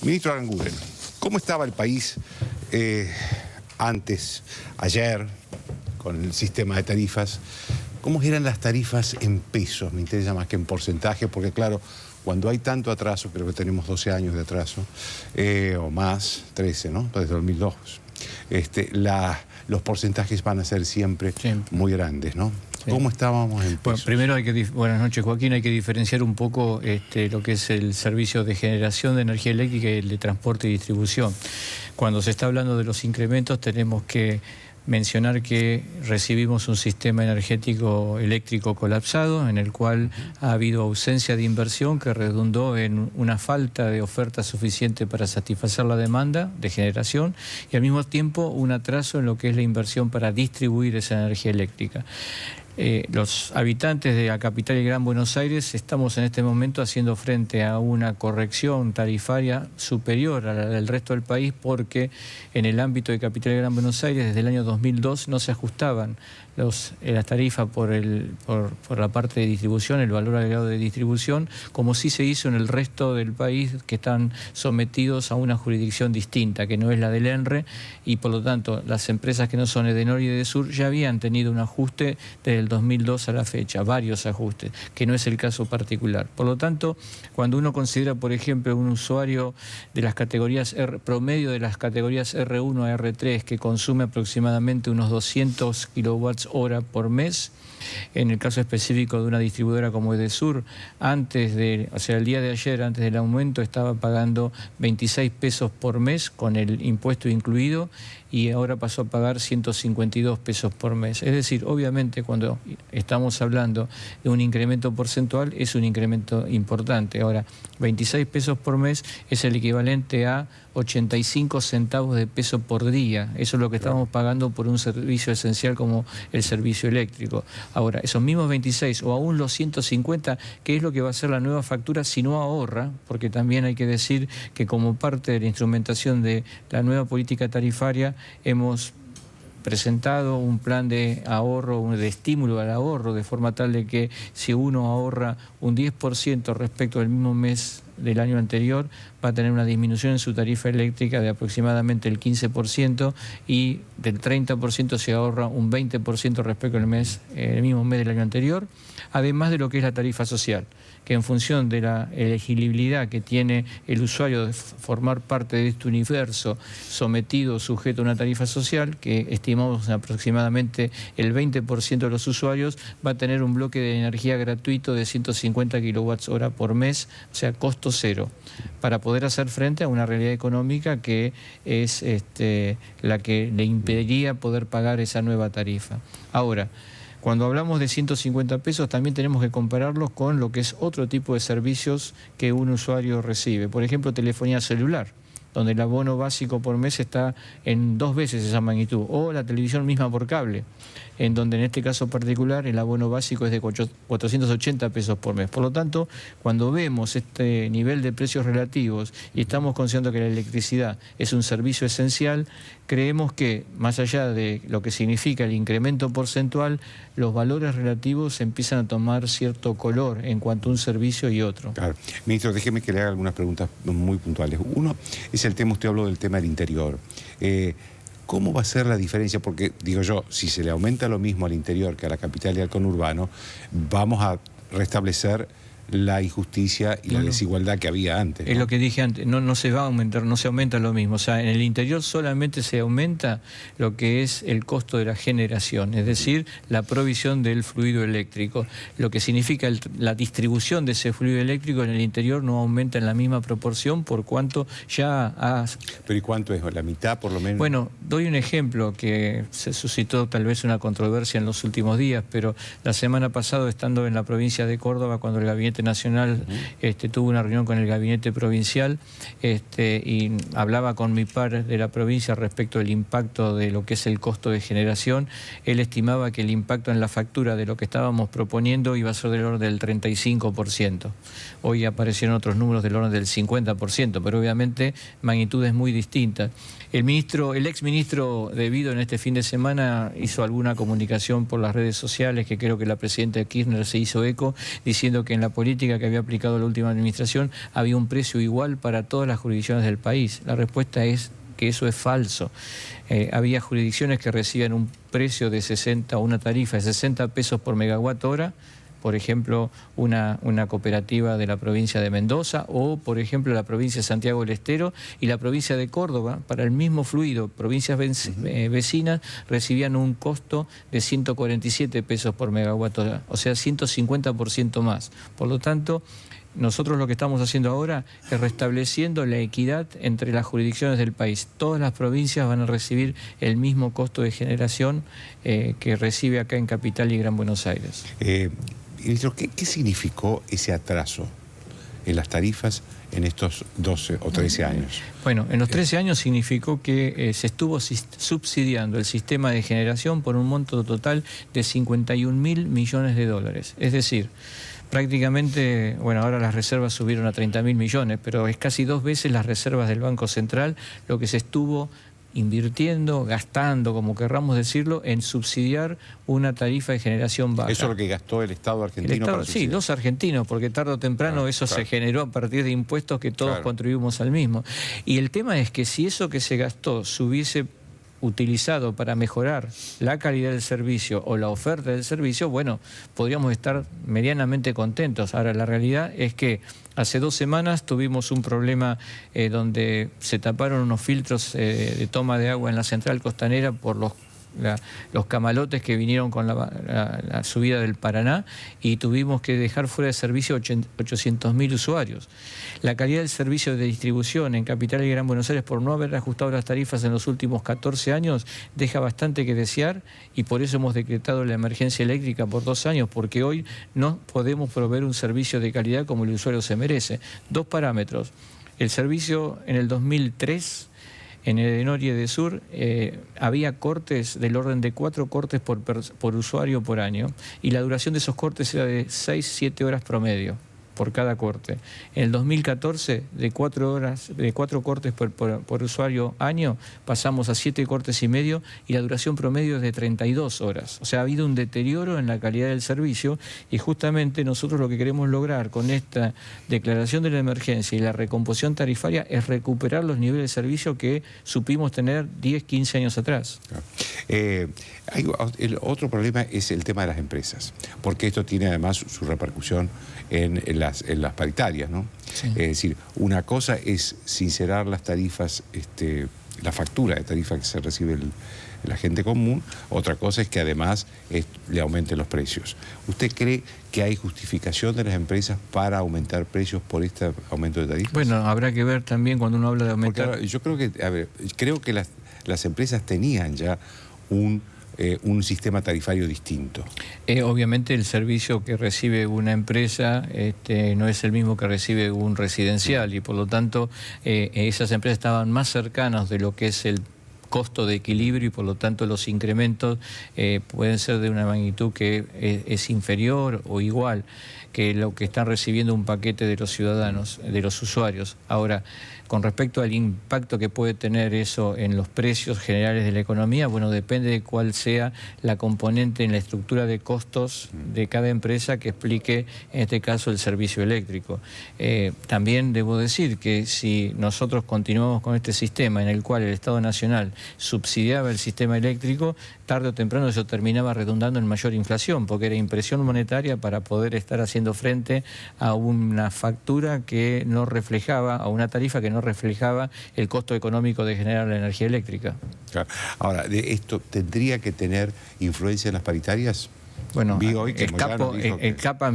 Ministro Aranguren, ¿cómo estaba el país ayer, con el sistema de tarifas? ¿Cómo eran las tarifas en pesos? Me interesa más que en porcentaje, porque claro, cuando hay tanto atraso, creo que tenemos 12 años de atraso, o más, 13, ¿no? Desde 2002. Los porcentajes van a ser siempre muy grandes, ¿no? Sí. ¿Cómo estábamos en pesos? Bueno, primero buenas noches, Joaquín, hay que diferenciar un poco lo que es el servicio de generación de energía eléctrica y el de transporte y distribución. Cuando se está hablando de los incrementos tenemos que mencionar que recibimos un sistema energético eléctrico colapsado, en el cual ha habido ausencia de inversión que redundó en una falta de oferta suficiente para satisfacer la demanda de generación y al mismo tiempo un atraso en lo que es la inversión para distribuir esa energía eléctrica. Los habitantes de la capital y Gran Buenos Aires estamos en este momento haciendo frente a una corrección tarifaria superior a la del resto del país, porque en el ámbito de capital y Gran Buenos Aires desde el año 2002 no se ajustaban las tarifas por la parte de distribución, el valor agregado de distribución, como sí se hizo en el resto del país, que están sometidos a una jurisdicción distinta, que no es la del ENRE, y por lo tanto las empresas que no son Edenor y Edesur ya habían tenido un ajuste desde el 2002 a la fecha, varios ajustes, que no es el caso particular. Por lo tanto, cuando uno considera, por ejemplo, un usuario de las categorías promedio de las categorías R1 a R3, que consume aproximadamente unos 200 kWh por mes, en el caso específico de una distribuidora como Edesur, el día de ayer, antes del aumento, estaba pagando 26 pesos por mes con el impuesto incluido, y ahora pasó a pagar 152 pesos por mes. Es decir, obviamente cuando estamos hablando de un incremento porcentual es un incremento importante. Ahora, 26 pesos por mes es el equivalente a 85 centavos de peso por día. Eso es lo que estamos pagando por un servicio esencial como el servicio eléctrico. Ahora, esos mismos 26 o aún los 150, ¿qué es lo que va a ser la nueva factura si no ahorra? Porque también hay que decir que como parte de la instrumentación de la nueva política tarifaria hemos presentado un plan de ahorro, de estímulo al ahorro, de forma tal de que si uno ahorra un 10% respecto al mismo mes del año anterior, va a tener una disminución en su tarifa eléctrica de aproximadamente el 15%, y del 30% se ahorra un 20% respecto al el mismo mes del año anterior, además de lo que es la tarifa social, que en función de la elegibilidad que tiene el usuario de formar parte de este universo sometido, sujeto a una tarifa social, que estimamos aproximadamente el 20% de los usuarios, va a tener un bloque de energía gratuito de 150 kWh por mes, o sea, costo cero, para poder hacer frente a una realidad económica que es la que le impediría poder pagar esa nueva tarifa. Ahora, cuando hablamos de 150 pesos también tenemos que compararlos con lo que es otro tipo de servicios que un usuario recibe. Por ejemplo, telefonía celular, donde el abono básico por mes está en 2 veces esa magnitud, o la televisión misma por cable, en donde en este caso particular el abono básico es de 480 pesos por mes. Por lo tanto, cuando vemos este nivel de precios relativos y estamos considerando que la electricidad es un servicio esencial, creemos que, más allá de lo que significa el incremento porcentual, los valores relativos empiezan a tomar cierto color en cuanto a un servicio y otro. Claro. Ministro, déjeme que le haga algunas preguntas muy puntuales. Uno es el tema, usted habló del tema del interior. ¿Cómo va a ser la diferencia? Porque, digo yo, si se le aumenta lo mismo al interior que a la capital y al conurbano, vamos a restablecer la injusticia y la desigualdad que había antes, ¿no? Es lo que dije antes, no se va a aumentar, no se aumenta lo mismo. O sea, en el interior solamente se aumenta lo que es el costo de la generación, es decir, la provisión del fluido eléctrico. Lo que significa la distribución de ese fluido eléctrico en el interior no aumenta en la misma proporción, por cuanto ya ha... ¿Pero y cuánto es? ¿La mitad por lo menos? Bueno, doy un ejemplo que se suscitó tal vez una controversia en los últimos días, pero la semana pasada, estando en la provincia de Córdoba, cuando el Gabinete Nacional tuvo una reunión con el Gabinete Provincial y hablaba con mi par de la provincia respecto del impacto de lo que es el costo de generación. Él estimaba que el impacto en la factura de lo que estábamos proponiendo iba a ser del orden del 35%. Hoy aparecieron otros números del orden del 50%, pero obviamente magnitudes muy distintas. El exministro de Vido en este fin de semana hizo alguna comunicación por las redes sociales, que creo que la presidenta Kirchner se hizo eco, diciendo que en la política política que había aplicado la última administración había un precio igual para todas las jurisdicciones del país. La respuesta es que eso es falso. Había jurisdicciones que recibían un precio de 60, una tarifa de 60 pesos por megawatt hora, por ejemplo, una cooperativa de la provincia de Mendoza, o por ejemplo la provincia de Santiago del Estero y la provincia de Córdoba, para el mismo fluido, provincias vecinas recibían un costo de 147 pesos por megawatt hora, o sea, 150% más. Por lo tanto, nosotros lo que estamos haciendo ahora es restableciendo la equidad entre las jurisdicciones del país. Todas las provincias van a recibir el mismo costo de generación que recibe acá en Capital y Gran Buenos Aires. Ministro, ¿qué significó ese atraso en las tarifas en estos 12 o 13 años? Bueno, en los 13 años significó que se estuvo subsidiando el sistema de generación por un monto total de 51.000 millones de dólares. Es decir, prácticamente, bueno, ahora las reservas subieron a 30.000 millones, pero es casi 2 veces las reservas del Banco Central lo que se estuvo invirtiendo, gastando, como querramos decirlo, en subsidiar una tarifa de generación baja. ¿Eso es lo que gastó el Estado argentino? El Estado, para sí, los argentinos, porque tarde o temprano eso se generó a partir de impuestos que todos contribuimos al mismo. Y el tema es que si eso que se gastó se hubiese utilizado para mejorar la calidad del servicio o la oferta del servicio, bueno, podríamos estar medianamente contentos. Ahora, la realidad es que hace 2 semanas tuvimos un problema donde se taparon unos filtros de toma de agua en la central costanera por los camalotes que vinieron con la subida del Paraná, y tuvimos que dejar fuera de servicio 800.000 usuarios. La calidad del servicio de distribución en Capital y Gran Buenos Aires, por no haber ajustado las tarifas en los últimos 14 años, deja bastante que desear, y por eso hemos decretado la emergencia eléctrica por 2 años, porque hoy no podemos proveer un servicio de calidad como el usuario se merece. 2 parámetros. El servicio en el 2003... en Edenor y Edesur había cortes del orden de 4 cortes por usuario por año, y la duración de esos cortes era de 6-7 horas promedio por cada corte. En el 2014, de 4 cortes por usuario año, pasamos a 7 cortes y medio, y la duración promedio es de 32 horas. O sea, ha habido un deterioro en la calidad del servicio, y justamente nosotros lo que queremos lograr con esta declaración de la emergencia y la recomposición tarifaria es recuperar los niveles de servicio que supimos tener 10, 15 años atrás. El otro problema es el tema de las empresas, porque esto tiene además su repercusión en las paritarias, ¿no? Sí. Es decir, una cosa es sincerar las tarifas, la factura de tarifa que se recibe la gente común, otra cosa es que además le aumenten los precios. ¿Usted cree que hay justificación de las empresas para aumentar precios por este aumento de tarifas? Bueno, habrá que ver también cuando uno habla de aumentar... Porque, yo creo que las empresas tenían ya un sistema tarifario distinto. Obviamente el servicio que recibe una empresa no es el mismo que recibe un residencial, y por lo tanto esas empresas estaban más cercanas de lo que es el costo de equilibrio, y por lo tanto los incrementos pueden ser de una magnitud que es inferior o igual que lo que están recibiendo un paquete de los ciudadanos, de los usuarios. Ahora, con respecto al impacto que puede tener eso en los precios generales de la economía, bueno, depende de cuál sea la componente en la estructura de costos de cada empresa que explique, en este caso, el servicio eléctrico. También debo decir que si nosotros continuamos con este sistema en el cual el Estado Nacional subsidiaba el sistema eléctrico, tarde o temprano eso terminaba redundando en mayor inflación, porque era impresión monetaria para poder estar haciendo frente a una factura que no reflejaba, a una tarifa que no reflejaba el costo económico de generar la energía eléctrica. Claro. Ahora, ¿esto tendría que tener influencia en las paritarias? Bueno, escapa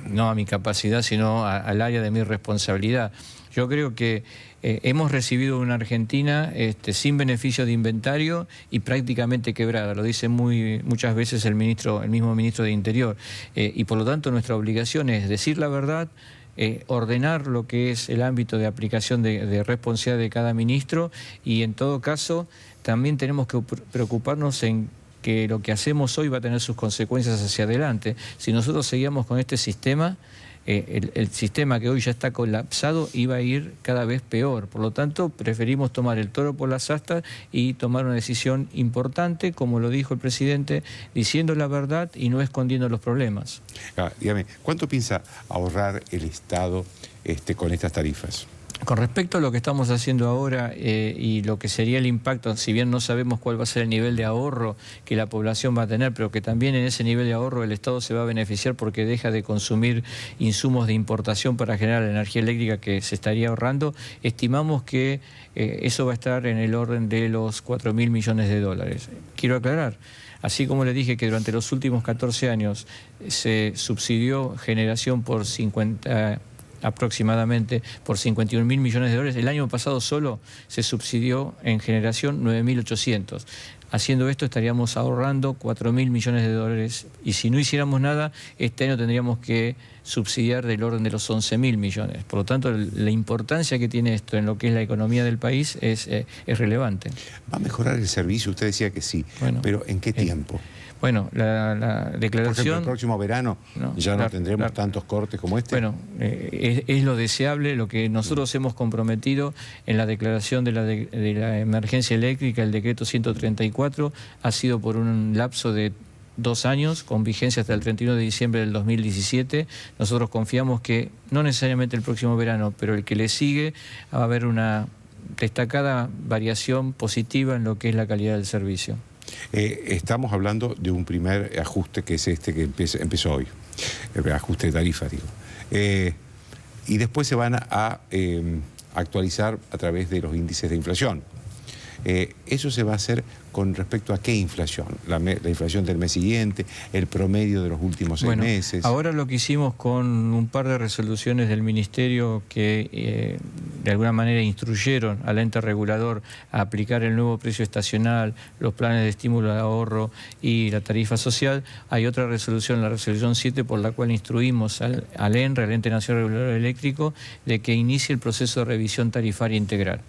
no a mi capacidad, sino al área de mi responsabilidad. Yo creo que hemos recibido una Argentina sin beneficio de inventario y prácticamente quebrada, lo dice muchas veces el mismo ministro de Interior, y por lo tanto nuestra obligación es decir la verdad, ordenar lo que es el ámbito de aplicación de responsabilidad de cada ministro, y en todo caso también tenemos que preocuparnos en que lo que hacemos hoy va a tener sus consecuencias hacia adelante. Si nosotros seguíamos con este sistema, el sistema que hoy ya está colapsado iba a ir cada vez peor. Por lo tanto, preferimos tomar el toro por las astas y tomar una decisión importante, como lo dijo el presidente, diciendo la verdad y no escondiendo los problemas. Dígame, ¿cuánto piensa ahorrar el Estado con estas tarifas? Con respecto a lo que estamos haciendo ahora y lo que sería el impacto, si bien no sabemos cuál va a ser el nivel de ahorro que la población va a tener, pero que también en ese nivel de ahorro el Estado se va a beneficiar porque deja de consumir insumos de importación para generar la energía eléctrica que se estaría ahorrando, estimamos que eso va a estar en el orden de los 4.000 millones de dólares. Quiero aclarar, así como le dije que durante los últimos 14 años se subsidió generación por aproximadamente por 51.000 millones de dólares. El año pasado solo se subsidió en generación 9.800. Haciendo esto estaríamos ahorrando 4.000 millones de dólares y si no hiciéramos nada, este año tendríamos que subsidiar del orden de los 11.000 millones. Por lo tanto, la importancia que tiene esto en lo que es la economía del país es relevante. ¿Va a mejorar el servicio? Usted decía que sí, bueno, pero ¿en qué tiempo? Bueno, la declaración... Por ejemplo, el próximo verano ya no tendremos tantos cortes como este. Bueno, es lo deseable, lo que nosotros hemos comprometido en la declaración de la emergencia eléctrica, el decreto 134, ha sido por un lapso de 2 años, con vigencia hasta el 31 de diciembre del 2017. Nosotros confiamos que, no necesariamente el próximo verano, pero el que le sigue, va a haber una destacada variación positiva en lo que es la calidad del servicio. Estamos hablando de un primer ajuste que es este que empezó hoy, el ajuste de tarifa, digo. Y después se van a actualizar a través de los índices de inflación. Eso se va a hacer con respecto a qué inflación, la inflación del mes siguiente, el promedio de los últimos 6 meses. Ahora lo que hicimos con un par de resoluciones del Ministerio que de alguna manera instruyeron al ente regulador a aplicar el nuevo precio estacional, los planes de estímulo de ahorro y la tarifa social. Hay otra resolución, la resolución 7, por la cual instruimos al ENRE, al Ente Nacional Regulador Eléctrico, de que inicie el proceso de revisión tarifaria integral.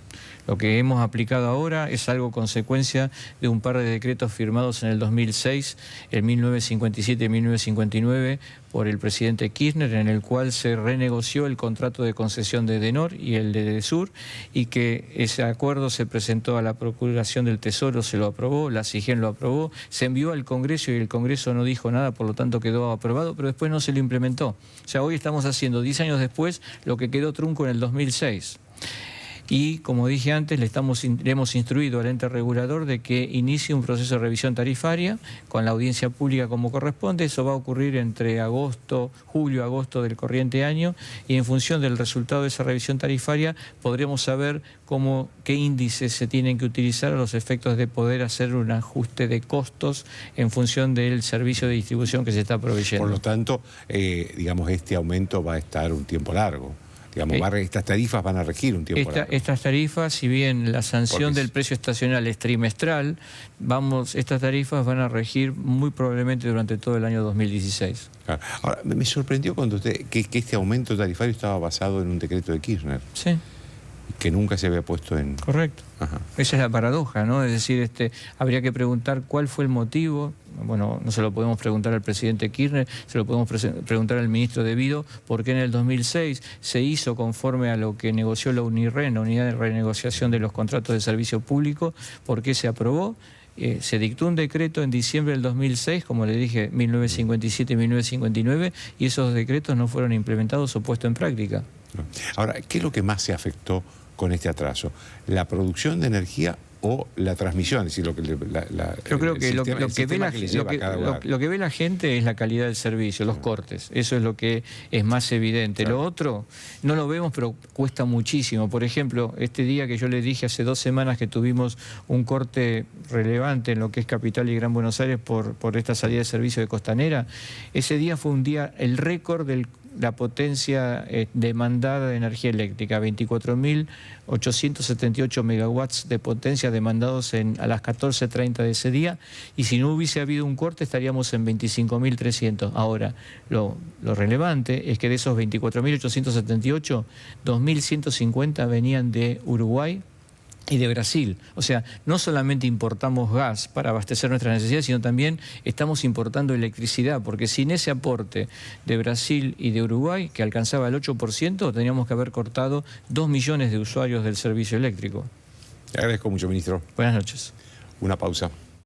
Lo que hemos aplicado ahora es algo consecuencia de un par de decretos firmados en el 2006, el 1957 y 1959, por el presidente Kirchner, en el cual se renegoció el contrato de concesión de Edenor y el de Edesur, y que ese acuerdo se presentó a la Procuración del Tesoro, se lo aprobó, la SIGEN lo aprobó, se envió al Congreso y el Congreso no dijo nada, por lo tanto quedó aprobado, pero después no se lo implementó. O sea, hoy estamos haciendo 10 años después lo que quedó trunco en el 2006. Y, como dije antes, le hemos instruido al ente regulador de que inicie un proceso de revisión tarifaria con la audiencia pública como corresponde. Eso va a ocurrir entre julio-agosto del corriente año, y en función del resultado de esa revisión tarifaria podremos saber qué índices se tienen que utilizar a los efectos de poder hacer un ajuste de costos en función del servicio de distribución que se está proveyendo. Por lo tanto, digamos, este aumento va a estar un tiempo largo. Digamos, estas tarifas van a regir un tiempo largo. Estas tarifas, si bien la sanción del precio estacional es trimestral, estas tarifas van a regir muy probablemente durante todo el año 2016. Claro. Ahora, me sorprendió cuando que este aumento tarifario estaba basado en un decreto de Kirchner. Sí. Que nunca se había puesto en... Correcto. Ajá. Esa es la paradoja, ¿no? Es decir, habría que preguntar cuál fue el motivo. Bueno, no se lo podemos preguntar al presidente Kirchner, se lo podemos preguntar al ministro De Vido, por qué en el 2006 se hizo conforme a lo que negoció la UNIREN, la Unidad de Renegociación de los Contratos de Servicio Público, por qué se aprobó. Se dictó un decreto en diciembre del 2006, como le dije, 1957 y 1959, y esos decretos no fueron implementados o puestos en práctica. Ahora, ¿qué es lo que más se afectó con este atraso? ¿La producción de energía o la transmisión? Es decir, yo creo que lo que ve la gente es la calidad del servicio, los cortes. Eso es lo que es más evidente. Claro. Lo otro no lo vemos, pero cuesta muchísimo. Por ejemplo, este día que yo le dije hace 2 semanas que tuvimos un corte relevante en lo que es Capital y Gran Buenos Aires por esta salida de servicio de Costanera, ese día fue un día, el récord de la potencia demandada de energía eléctrica, 24.878 megawatts de potencia demandados a las 14:30 de ese día, y si no hubiese habido un corte estaríamos en 25.300. Ahora, lo relevante es que de esos 24.878, 2.150 venían de Uruguay, y de Brasil. O sea, no solamente importamos gas para abastecer nuestras necesidades, sino también estamos importando electricidad, porque sin ese aporte de Brasil y de Uruguay, que alcanzaba el 8%, teníamos que haber cortado 2 millones de usuarios del servicio eléctrico. Le agradezco mucho, ministro. Buenas noches. Una pausa.